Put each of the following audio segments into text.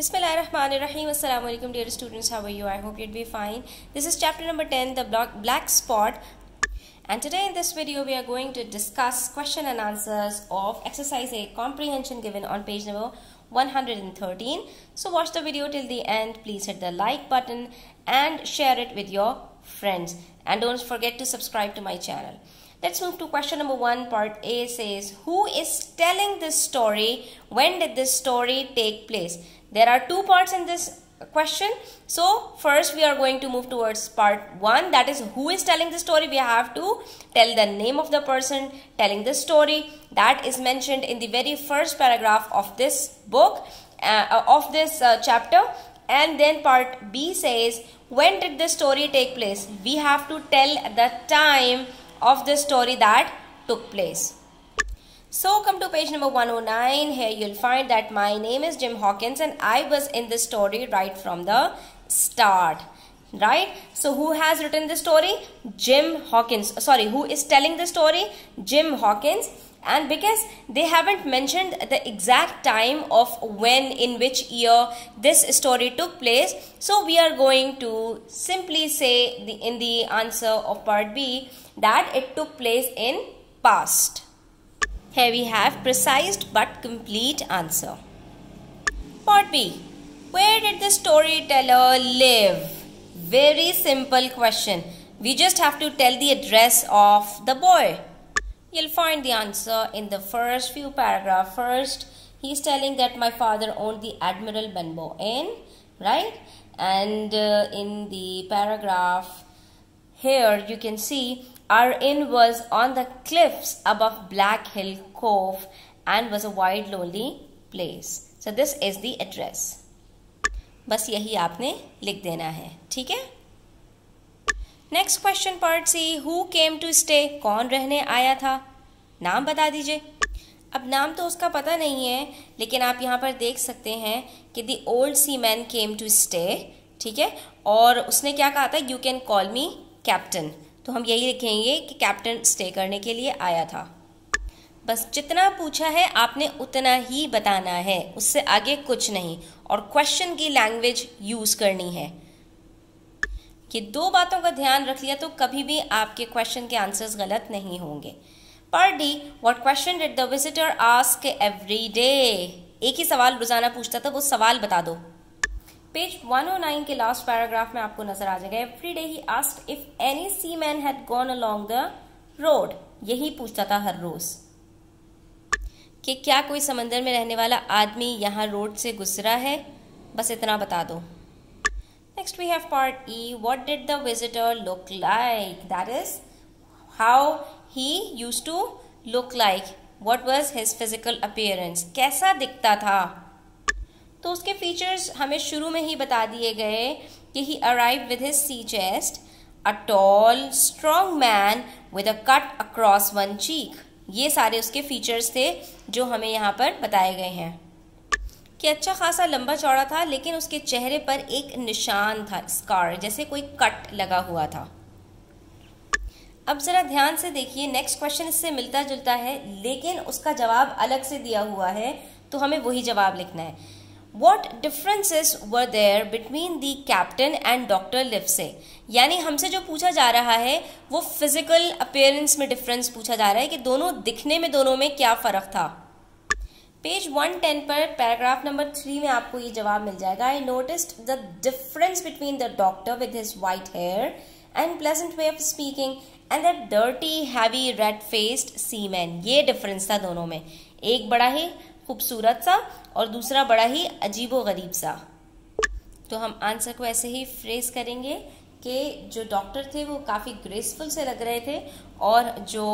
Bismillahirrahmanirrahim. Assalamu alaikum dear students. How are you? I hope you'd be fine. This is chapter number 10, the black spot. And today in this video we are going to discuss question and answers of exercise A comprehension given on page number 113. So watch the video till the end. Please hit the like button and share it with your friends. And don't forget to subscribe to my channel. Let's move to question number 1. Part A says, who is telling this story? When did this story take place? There are two parts in this question. So first we are going to move towards part 1. That is, who is telling the story? We have to tell the name of the person telling the story. That is mentioned in the very first paragraph of this book, chapter. And then part B says, when did the story take place? We have to tell the time of the story that took place. So come to page number 109. Here you'll find that my name is Jim Hawkins and I was in the story right from the start. Right? So who has written the story? Jim Hawkins. Sorry, who is telling the story? Jim Hawkins. And because they haven't mentioned the exact time of when, in which year this story took place, so we are going to simply say in the answer of part B that it took place in past. Here we have precise but complete answer. Part B. Where did the storyteller live? Very simple question. We just have to tell the address of the boy. You'll find the answer in the first few paragraphs. First, he's telling that my father owned the Admiral Benbow Inn, right? And in the paragraph here, you can see our inn was on the cliffs above Black Hill Cove and was a wide, lonely place. So this is the address. बस यही आपने लिख देना है, ठीक है? Next question part C, who came to stay? कौन रहने आया था? नाम बता दीजिए. अब नाम तो उसका पता नहीं है, लेकिन आप यहाँ पर देख सकते हैं कि the old seaman came to stay, ठीक है? और उसने क्या कहा था? You can call me captain. तो हम यही लिखेंगे कि कैप्टन स्टे करने के लिए आया था. बस जितना पूछा है आपने उतना ही बताना है, उससे आगे कुछ नहीं. और क्वेश्चन की लैंग्वेज यूज करनी है. कि दो बातों का ध्यान रख लिया तो कभी भी आपके क्वेश्चन के आंसर्स गलत नहीं होंगे. Part D, what question did the visitor ask every day? एक ही सवाल रोजाना पूछता था, वो सवाल बता दो. पेज 109 के लास्ट पैराग्राफ में आपको नजर आ जाएगा. Every day he asked if any seaman had gone along the road. यही पूछता था हर रोज कि क्या कोई समंदर में रहने वाला आदमी यहाँ रोड से गुजरा है. बस इतना बता दो. Next we have part E. What did the visitor look like? That is, how he used to look like. What was his physical appearance? कैसा दिखता था? तो उसके फीचर्स हमें शुरू में ही बता दिए गए कि he arrived with his sea chest, a tall, strong man with a cut across one cheek. ये सारे उसके फीचर्स थे जो हमें यहाँ पर बताए गए हैं. कि अच्छा खासा लंबा चौड़ा था, लेकिन उसके चेहरे पर एक निशान था, स्कार, जैसे कोई कट लगा हुआ था. अब जरा ध्यान से देखिए, नेक्स्ट क्वेश्चन इससे मिलता जुलता है, लेकिन उसका जवाब अलग से दिया हुआ है, तो हमें वही जवाब लिखना है. What differences were there between the captain and Dr. Livesey? यानी हमसे जो पूछा जा रहा है वो फिजिकल अपीयरेंस में डिफरेंस पूछा जा रहा है कि दोनों दिखने में, दोनों में क्या फर्क था. पेज 110 पर पैराग्राफ नंबर 3 में आपको ये जवाब मिल जाएगा. I noticed the difference between the doctor with his white hair and pleasant way of speaking and that dirty heavy red faced seaman. ये डिफरेंस था दोनों में. एक बड़ा ही खूबसूरत सा और दूसरा बड़ा ही अजीबो गरीब सा. तो हम आंसर को ऐसे ही फ्रेज करेंगे कि जो डॉक्टर थे वो काफ़ी ग्रेसफुल से लग रहे थे और जो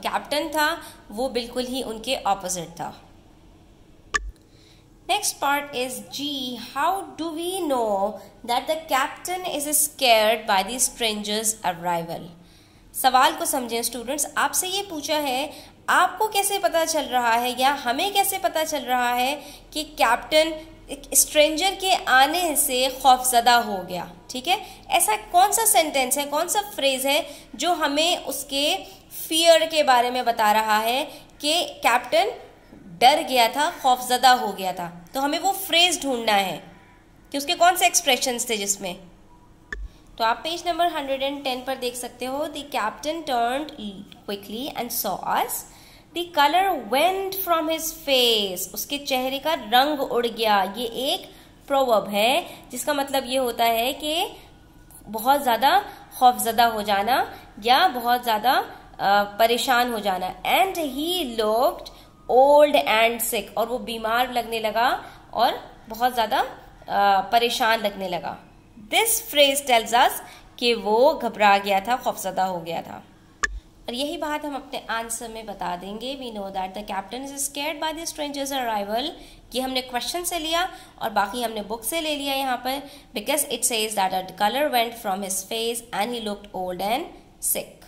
कैप्टन था वो बिल्कुल ही उनके ऑपोजिट था. Next part is G. How do we know that the captain is scared by the stranger's arrival? सवाल को समझें स्टूडेंट्स. आपसे ये पूछा है, आपको कैसे पता चल रहा है या हमें कैसे पता चल रहा है कि कैप्टन एक स्ट्रेंजर के आने से खौफजदा हो गया. ठीक है, ऐसा कौन सा सेंटेंस है, कौन सा फ्रेज है जो हमें उसके फियर के बारे में बता रहा है कि कैप्टन डर गया था, खौफजदा हो गया था. तो हमें वो फ्रेज ढूंढना है. कि उसके कौन से एक्सप्रेशंस थे जिसमें। तो आप पेज नंबर 110 पर देख सकते हो, the captain turned quickly and saw us, the colour went from his face, उसके चेहरे का रंग उड़ गया। ये एक प्रोवर्ब है जिसका मतलब ये होता है कि बहुत ज्यादा खौफजदा हो जाना या बहुत ज्यादा परेशान हो जाना। And he looked old and sick, और वो बीमार लगने लगा और बहुत ज्यादा परेशान लगने लगा। दिस फ्रेज टेल्स अस कि वो घबरा गया था, खौफजदा हो गया था। और यही बात हम अपने आंसर में बता देंगे। We know that the captain is scared by the stranger's arrival. ये हमने क्वेश्चन से लिया और बाकी हमने बुक से ले लिया यहाँ पर, because it says that the colour went from his face and he looked old and sick.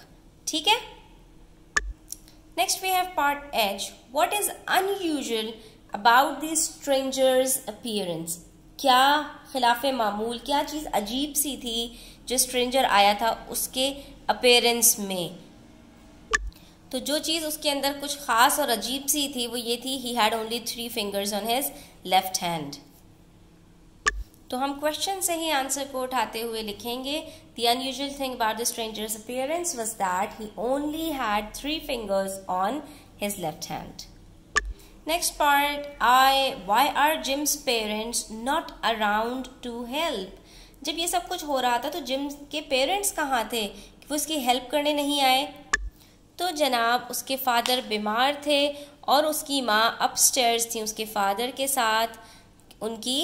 ठीक है, next we have part H. What is unusual about the stranger's appearance. क्या खिलाफे मामूल, क्या चीज अजीब सी थी जो स्ट्रेंजर आया था उसके अपीयरेंस में। तो जो चीज उसके अंदर कुछ खास और अजीब सी थी वो ये थी, he had only 3 fingers on his left hand. तो हम क्वेश्चन से ही आंसर को उठाते हुए लिखेंगे, the unusual thing about the stranger's appearance was that he only had 3 fingers on his left hand. Next part, why are Jim's parents not around to help? जब ये सब कुछ हो रहा था तो जिम के पेरेंट्स कहाँ थे कि वो उसकी हेल्प करने नहीं आए। तो जनाब उसके फादर बीमार थे और उसकी माँ अपस्टेयर्स थी उसके फादर के साथ, उनकी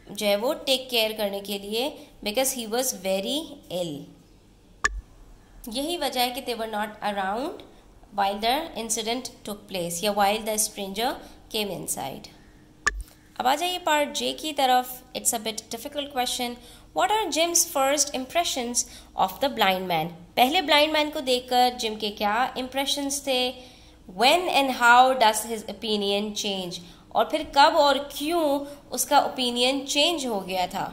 जो है वो टेक केयर करने के लिए, because he was very ill. यही वजह है कि they were not around while the incident took place या while the stranger came inside। अब आ जाइए पार्ट जे की तरफ। It's a bit difficult question. What are Jim's first impressions of the blind man? पहले blind man को देखकर gym के क्या impressions थे? When and how does his opinion change? और फिर कब और क्यों उसका opinion change हो गया था।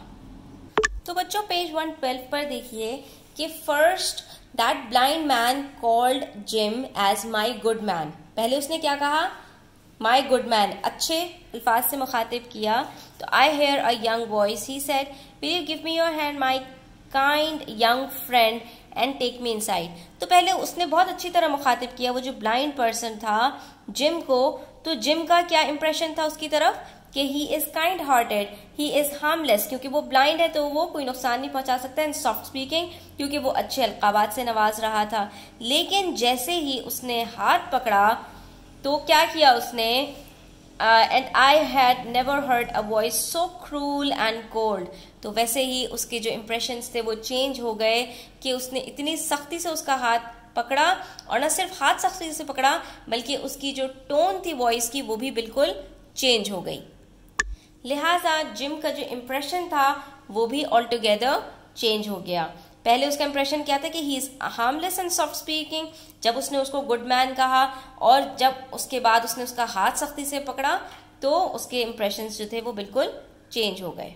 तो बच्चों पेज 112 पर देखिए कि first That blind man called Jim as my good man। पहले उसने क्या कहा, my good man, अच्छे अल्फाज से मुखातिब किया। तो I hear a young voice, he said, will you give me your hand, my kind young friend, and take me inside। तो पहले उसने बहुत अच्छी तरह मुखातिब किया वो जो ब्लाइंड पर्सन था जिम को। तो जिम का क्या इंप्रेशन था उसकी तरफ कि he is kind hearted, he is harmless, क्योंकि वो ब्लाइंड है तो वो कोई नुकसान नहीं पहुंचा सकता, एंड सॉफ्ट स्पीकिंग क्योंकि वो अच्छे अलकाबात से नवाज रहा था। लेकिन जैसे ही उसने हाथ पकड़ा तो क्या किया उसने, and I had never heard a voice so cruel and cold. तो वैसे ही उसके जो इम्प्रेशंस थे वो चेंज हो गए कि उसने इतनी सख्ती से उसका हाथ पकड़ा, और न सिर्फ हाथ सख्ती से पकड़ा बल्कि उसकी जो टोन थी वॉइस की वो भी बिल्कुल चेंज हो गई। लिहाजा जिम का जो इम्प्रेशन था वो भी ऑल टुगेदर चेंज हो गया। पहले उसका इम्प्रेशन क्या था कि he is harmless and soft speaking, जब उसने उसको गुड मैन कहा, और जब उसके बाद उसने उसका हाथ सख्ती से पकड़ा तो उसके इम्प्रेशंस जो थे वो बिल्कुल चेंज हो गए।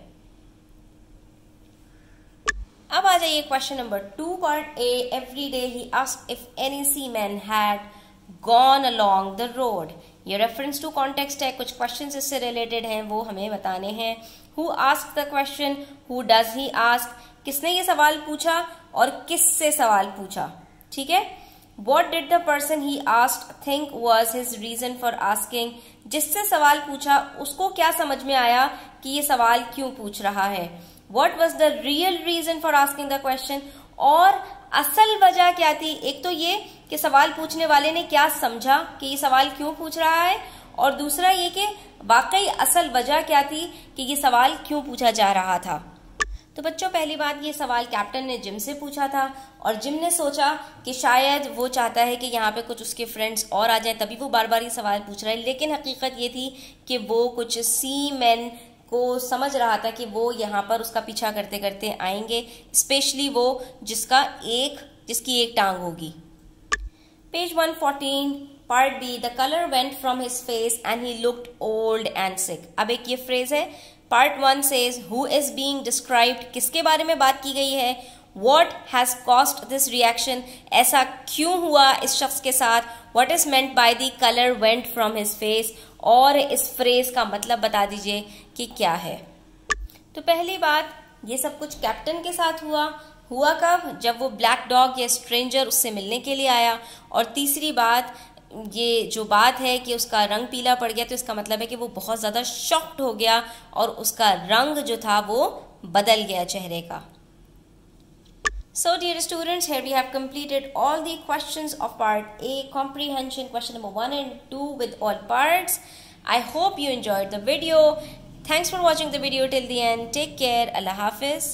अब आ जाइए question number 2 part A. Every day he asked if any seaman had gone along the road. ये रेफरेंस टू कॉन्टेक्स्ट है, कुछ क्वेश्चंस इससे रिलेटेड हैं वो हमें बताने हैं। Who asked the question, who does he ask, किसने ये सवाल पूछा और किससे सवाल पूछा। ठीक है, what did the person he asked think was his reason for asking, जिससे सवाल पूछा उसको क्या समझ में आया कि ये सवाल क्यों पूछ रहा है। What was the real reason for asking the question, और असल वजह क्या थी। एक तो ये कि सवाल पूछने वाले ने क्या समझा कि ये सवाल क्यों पूछ रहा है, और दूसरा ये कि वाकई असल वजह क्या थी कि ये सवाल क्यों पूछा जा रहा था। तो बच्चों पहली बात, ये सवाल कैप्टन ने जिम से पूछा था और जिम ने सोचा कि शायद वो चाहता है कि यहाँ पे कुछ उसके फ्रेंड्स और आ जाए, तभी वो बार बार ये सवाल पूछ रहा है। लेकिन हकीकत ये थी कि वो कुछ सी मैन को समझ रहा था कि वो यहाँ पर उसका पीछा करते करते आएंगे, स्पेशली वो जिसकी एक टांग होगी। Page 114 part B, the colour went from his face and he looked old and sick. अब एक ये फ्रेज है, part 1 says who is being described, किसके बारे में बात की गई है। What has caused this reaction, ऐसा क्यों हुआ इस शख्स के साथ। What is meant by the color went from his face, और इस फ्रेज का मतलब बता दीजिए कि क्या है। तो पहली बात, ये सब कुछ कैप्टन के साथ हुआ कब? जब वो ब्लैक डॉग या स्ट्रेंजर उससे मिलने के लिए आया। और तीसरी बात, ये जो बात है कि उसका रंग पीला पड़ गया, तो इसका मतलब है कि वो बहुत ज़्यादा शॉक्ड हो गया और उसका रंग जो था वो बदल गया चेहरे का। So dear students, here we have completed all the questions of part A comprehension, question number 1 and 2 with all parts. I hope you enjoyed the video. Thanks for watching the video till the end. Take care. Allah Hafiz.